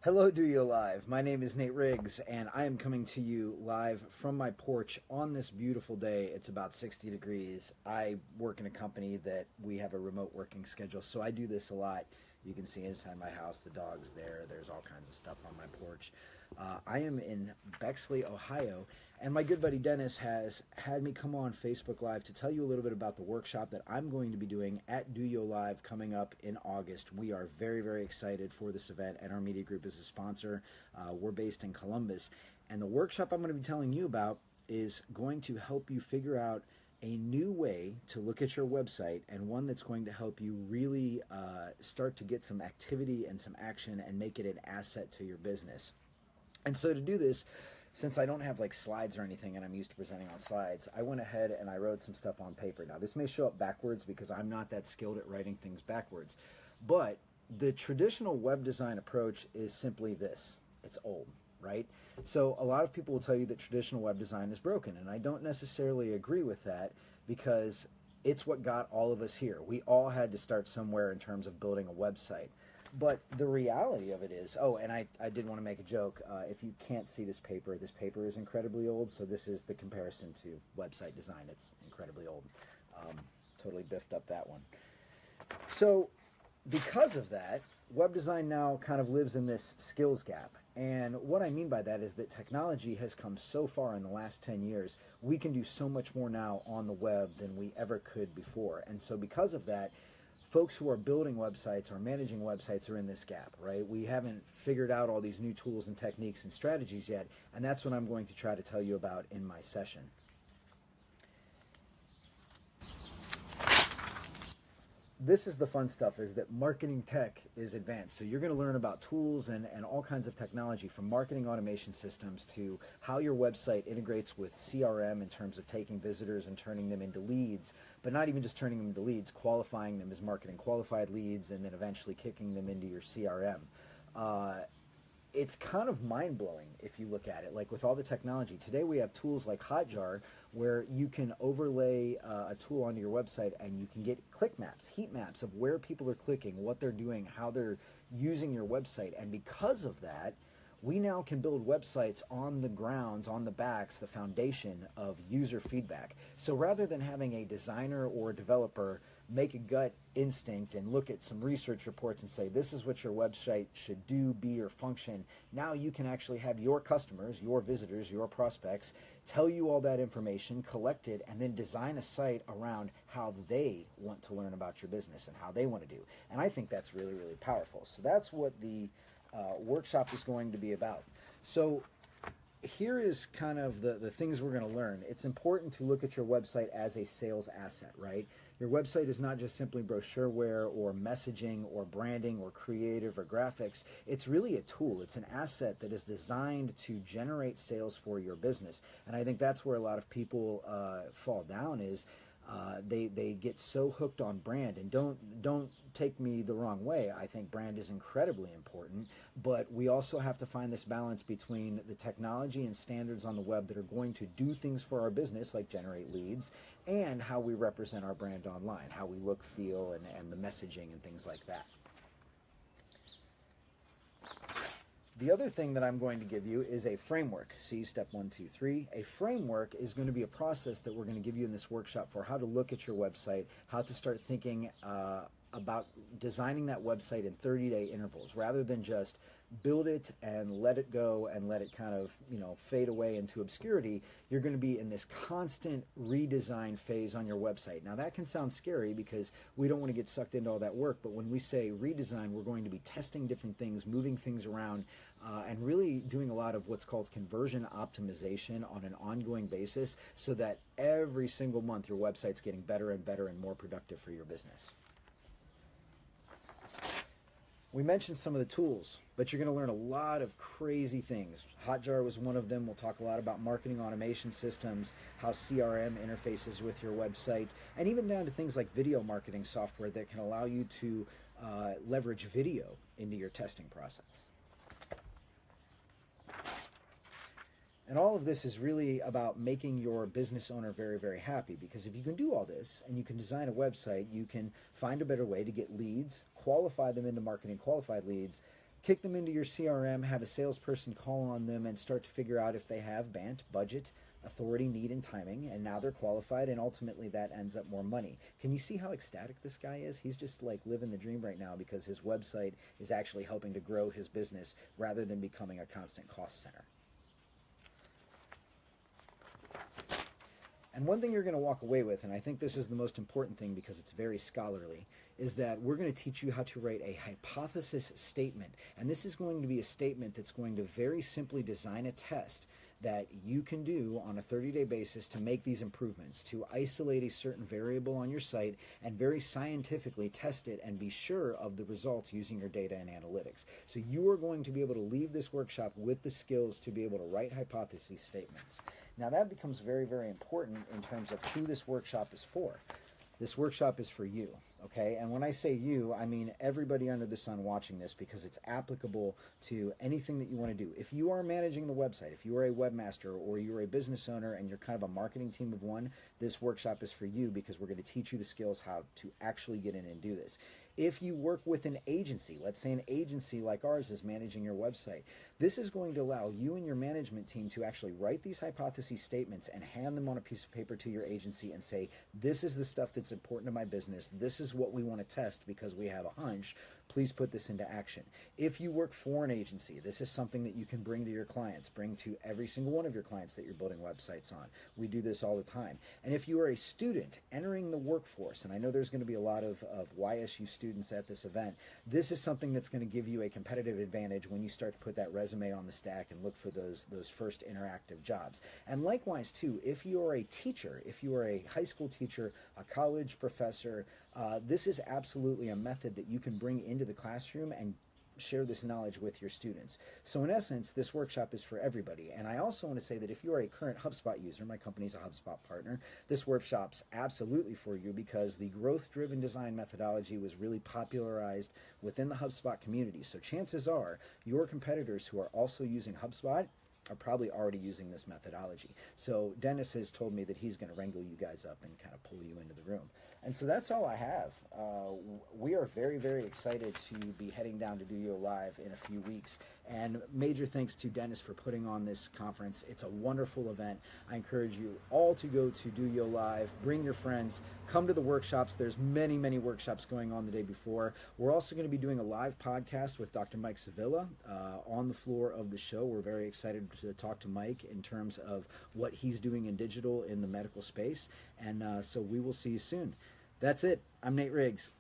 Hello, DOYO Live. My name is Nate Riggs, and I am coming to you live from my porch on this beautiful day. It's about 60 degrees. I work in a company that we have a remote working schedule, so I do this a lot. You can see inside my house, the dog's there. There's all kinds of stuff on my porch. I am in Bexley, Ohio, and my good buddy Dennis has had me come on Facebook Live to tell you a little bit about the workshop that I'm going to be doing at DOYO Live coming up in August. We are very, very excited for this event, and our media group is a sponsor. We're based in Columbus, and the workshop I'm going to be telling you about is going to help you figure out a new way to look at your website, and one that's going to help you really start to get some activity and some action and make it an asset to your business. And so to do this, since I don't have like slides or anything and I'm used to presenting on slides, I went ahead and I wrote some stuff on paper. Now this may show up backwards because I'm not that skilled at writing things backwards, but the traditional web design approach is simply this: it's old, right? So a lot of people will tell you that traditional web design is broken, and I don't necessarily agree with that because it's what got all of us here. We all had to start somewhere in terms of building a website. But the reality of it is, oh, and I did want to make a joke. If you can't see this paper is incredibly old, so this is the comparison to website design. It's incredibly old. Totally biffed up that one. So because of that, web design now kind of lives in this skills gap. And what I mean by that is that technology has come so far in the last 10 years. We can do so much more now on the web than we ever could before. And so because of that, folks who are building websites or managing websites are in this gap, right? We haven't figured out all these new tools and techniques and strategies yet, and that's what I'm going to try to tell you about in my session. This is the fun stuff, is that marketing tech is advanced. So you're going to learn about tools and all kinds of technology, from marketing automation systems to how your website integrates with CRM in terms of taking visitors and turning them into leads, but not even just turning them into leads, qualifying them as marketing qualified leads, and then eventually kicking them into your CRM. It's kind of mind-blowing if you look at it. Like with all the technology today, we have tools like Hotjar where you can overlay a tool onto your website and you can get click maps, heat maps of where people are clicking, what they're doing, how they're using your website. And because of that, we now can build websites on the grounds, on the backs, the foundation of user feedback. So rather than having a designer or a developer make a gut instinct and look at some research reports and say, this is what your website should do, be, or function, now you can actually have your customers, your visitors, your prospects tell you all that information, collect it, and then design a site around how they want to learn about your business and how they want to do. And I think that's really, really powerful. So that's what the workshop is going to be about. So here is kind of the things we're going to learn. It's important to look at your website as a sales asset, right? Your website is not just simply brochureware or messaging or branding or creative or graphics. It's really a tool. It's an asset that is designed to generate sales for your business. And I think that's where a lot of people fall down is they get so hooked on brand. And don't take me the wrong way. I think brand is incredibly important, but we also have to find this balance between the technology and standards on the web that are going to do things for our business, like generate leads, and how we represent our brand online, how we look, feel, and the messaging and things like that. The other thing that I'm going to give you is a framework. See, step 1, 2, 3. A framework is going to be a process that we're going to give you in this workshop for how to look at your website, how to start thinking about designing that website in 30-day intervals, rather than just build it and let it go and let it kind of, fade away into obscurity. You're going to be in this constant redesign phase on your website. Now that can sound scary because we don't want to get sucked into all that work, but when we say redesign, we're going to be testing different things, moving things around, and really doing a lot of what's called conversion optimization on an ongoing basis, so that every single month your website's getting better and better and more productive for your business. We mentioned some of the tools, but you're going to learn a lot of crazy things. Hotjar was one of them. We'll talk a lot about marketing automation systems, how CRM interfaces with your website, and even down to things like video marketing software that can allow you to leverage video into your testing process. And all of this is really about making your business owner very, very happy, because if you can do all this and you can design a website, you can find a better way to get leads, qualify them into marketing qualified leads, kick them into your CRM, have a salesperson call on them and start to figure out if they have BANT, budget, authority, need, and timing, and now they're qualified, and ultimately that ends up more money. Can you see how ecstatic this guy is? He's just like living the dream right now because his website is actually helping to grow his business rather than becoming a constant cost center. And one thing you're going to walk away with, and I think this is the most important thing because it's very scholarly, is that we're going to teach you how to write a hypothesis statement. And this is going to be a statement that's going to very simply design a test that you can do on a 30-day basis to make these improvements, to isolate a certain variable on your site and very scientifically test it and be sure of the results using your data and analytics. So you are going to be able to leave this workshop with the skills to be able to write hypothesis statements. Now that becomes very, very important in terms of who this workshop is for. This workshop is for you, okay? And when I say you, I mean everybody under the sun watching this because it's applicable to anything that you want to do. If you are managing the website, if you are a webmaster or you're a business owner and you're kind of a marketing team of one, this workshop is for you because we're going to teach you the skills how to actually get in and do this. If you work with an agency, let's say an agency like ours is managing your website, this is going to allow you and your management team to actually write these hypothesis statements and hand them on a piece of paper to your agency and say, this is the stuff that's important to my business. This is what we want to test because we have a hunch. Please put this into action. If you work for an agency, this is something that you can bring to your clients, bring to every single one of your clients that you're building websites on. We do this all the time. And if you are a student entering the workforce, and I know there's going to be a lot of YSU students at this event, this is something that's going to give you a competitive advantage when you start to put that resume on the stack and look for those first interactive jobs. And likewise too, if you are a teacher, if you are a high school teacher, a college professor, this is absolutely a method that you can bring into the classroom and share this knowledge with your students. So in essence, this workshop is for everybody. And I also want to say that if you are a current HubSpot user, my company's a HubSpot partner, this workshop's absolutely for you because the growth-driven design methodology was really popularized within the HubSpot community. So chances are your competitors who are also using HubSpot are probably already using this methodology. So Dennis has told me that he's going to wrangle you guys up and kind of pull you into the room. And so that's all I have. We are very, very excited to be heading down to DOYO Live in a few weeks. And major thanks to Dennis for putting on this conference. It's a wonderful event. I encourage you all to go to DOYO Live. Bring your friends. Come to the workshops. There's many, many workshops going on the day before. We're also going to be doing a live podcast with Dr. Mike Sevilla on the floor of the show. We're very excited to talk to Mike in terms of what he's doing in digital in the medical space. And so we will see you soon. That's it. I'm Nate Riggs.